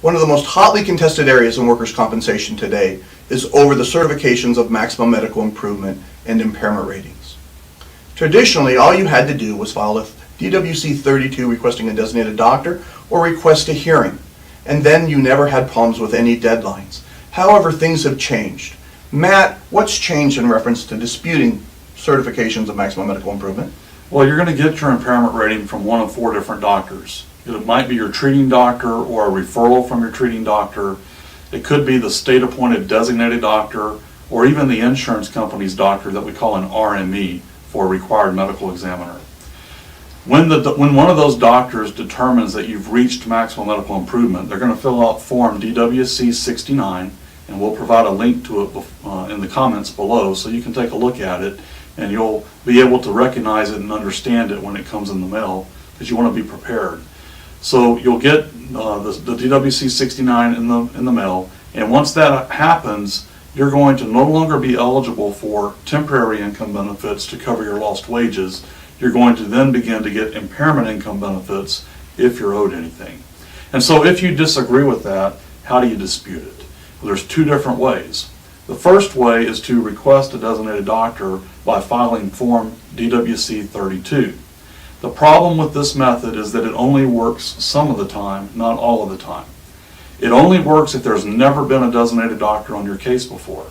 One of the most hotly contested areas in workers' compensation today is over the certifications of maximum medical improvement and impairment ratings. Traditionally, all you had to do was file a DWC 32 requesting a designated doctor or request a hearing, and then you never had problems with any deadlines. However, things have changed. Matt, what's changed in reference to disputing certifications of maximum medical improvement? Well, you're going to get your impairment rating from one of 4 different doctors. It might be your treating doctor or a referral from your treating doctor. It could be the state-appointed designated doctor or even the insurance company's doctor that we call an RME for a required medical examiner. When one of those doctors determines that you've reached maximum medical improvement, they're going to fill out form DWC 69, and we'll provide a link to it in the comments below so you can take a look at it, and you'll be able to recognize it and understand it when it comes in the mail, because you want to be prepared. So you'll get the DWC 69 in the mail, and once that happens, you're going to no longer be eligible for temporary income benefits to cover your lost wages. You're going to then begin to get impairment income benefits if you're owed anything. And so if you disagree with that, how do you dispute it? Well, there's 2 different ways. The first way is to request a designated doctor by filing form DWC 32. The problem with this method is that it only works some of the time, not all of the time. It only works if there's never been a designated doctor on your case before.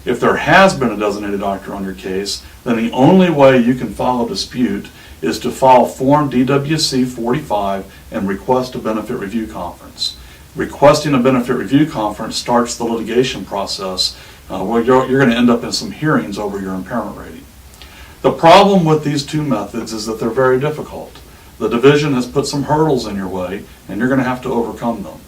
If there has been a designated doctor on your case, then the only way you can file a dispute is to file form DWC 45 and request a benefit review conference. Requesting a benefit review conference starts the litigation process where you're going to end up in some hearings over your impairment rating. The problem with these 2 methods is that they're very difficult. The division has put some hurdles in your way, and you're going to have to overcome them.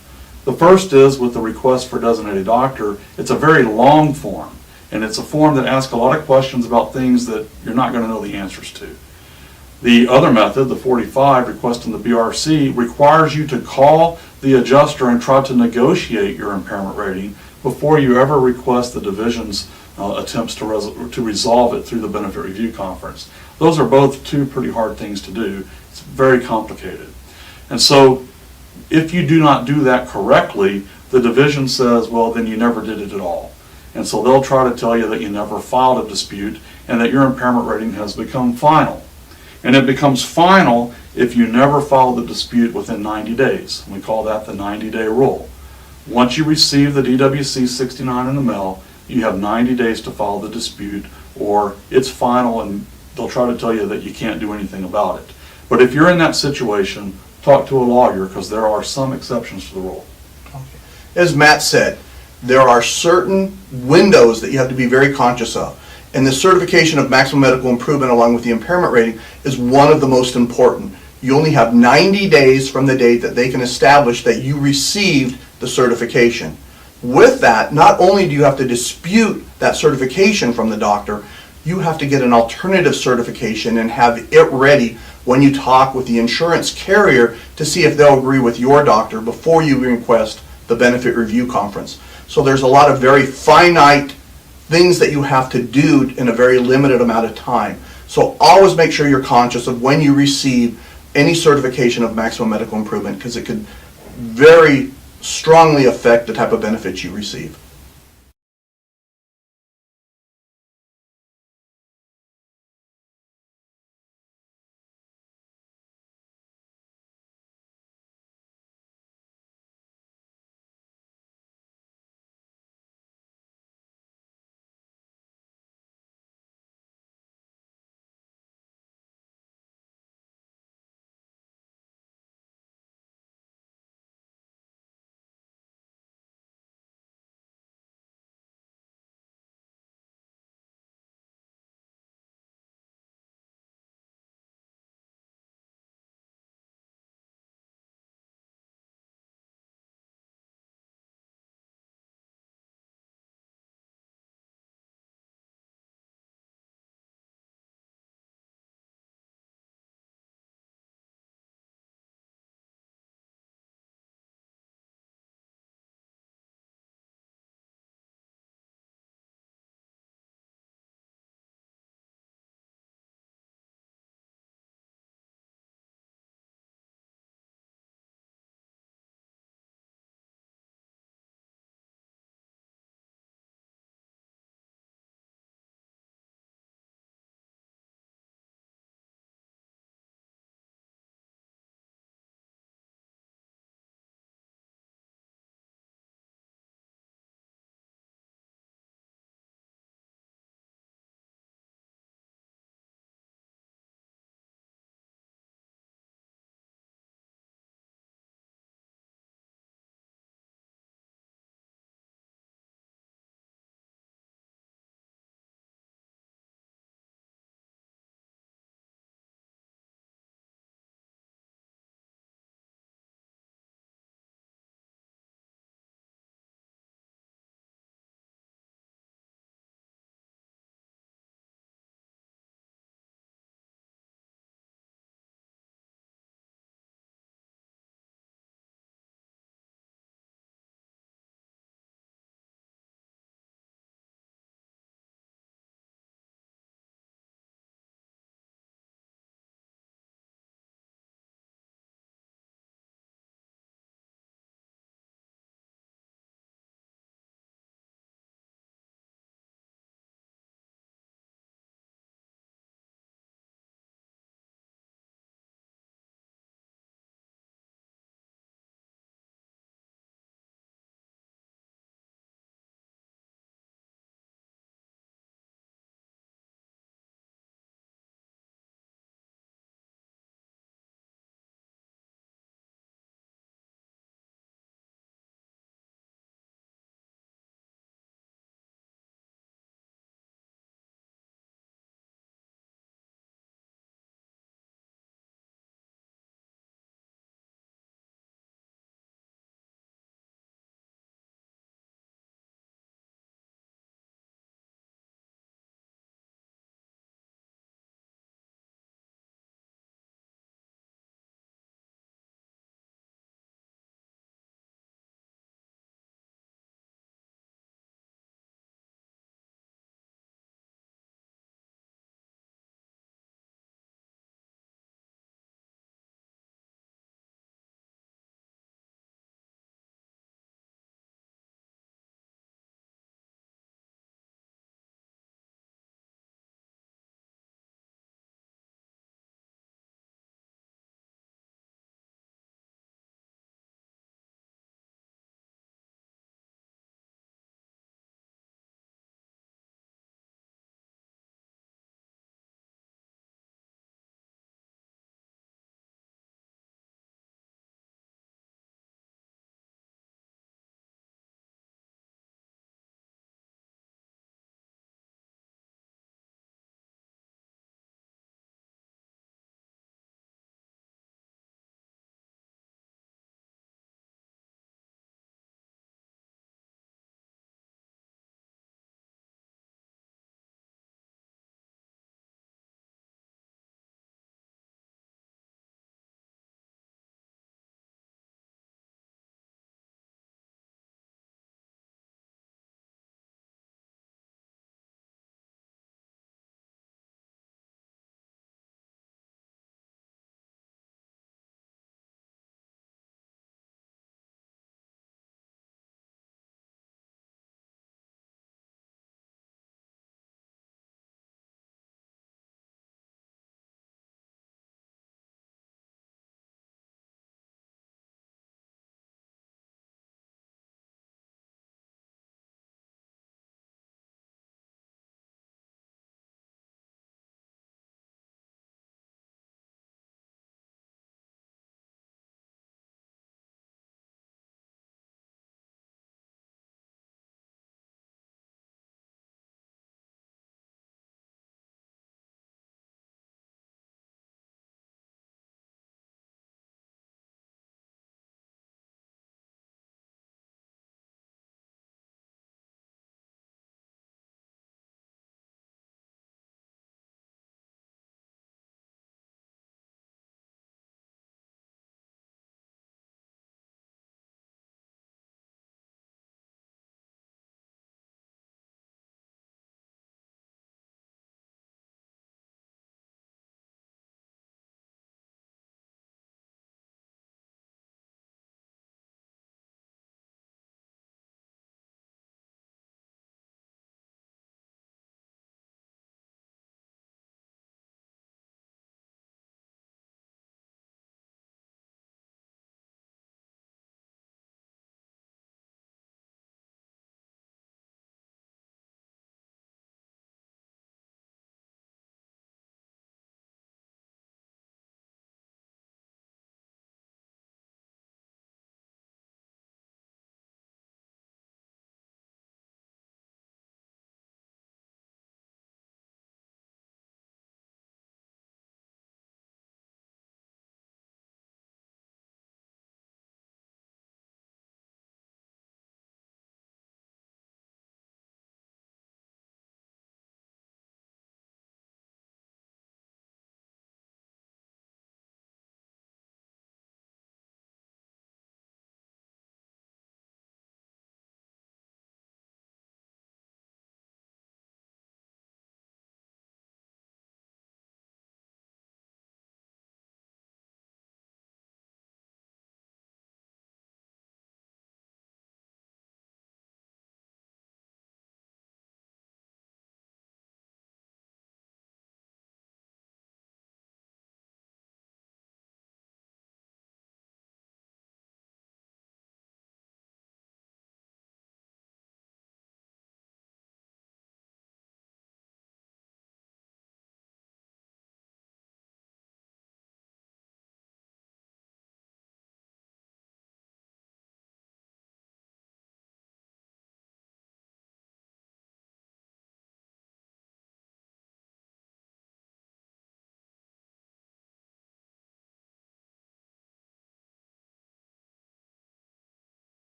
The first is with the request for designated doctor. It's a very long form, and it's a form that asks a lot of questions about things that you're not going to know the answers to. The other method, the 45, requesting the BRC, requires you to call the adjuster and try to negotiate your impairment rating before you ever request the division's attempts to resolve it through the benefit review conference. Those are both 2 pretty hard things to do. It's very complicated. And so if you do not do that correctly, the division says, well, then you never did it at all. And so they'll try to tell you that you never filed a dispute and that your impairment rating has become final. And it becomes final if you never file the dispute within 90 days. We call that the 90-day rule. Once you receive the DWC 69 in the mail, you have 90 days to file the dispute, or it's final and they'll try to tell you that you can't do anything about it. But if you're in that situation, talk to a lawyer, because there are some exceptions to the rule. Okay. As Matt said, there are certain windows that you have to be very conscious of. And the certification of maximum medical improvement along with the impairment rating is one of the most important. You only have 90 days from the date that they can establish that you received the certification. With that, not only do you have to dispute that certification from the doctor, you have to get an alternative certification and have it ready when you talk with the insurance carrier to see if they'll agree with your doctor before you request the benefit review conference. So there's a lot of very finite things that you have to do in a very limited amount of time. So always make sure you're conscious of when you receive any certification of maximum medical improvement, because it could very strongly affect the type of benefits you receive.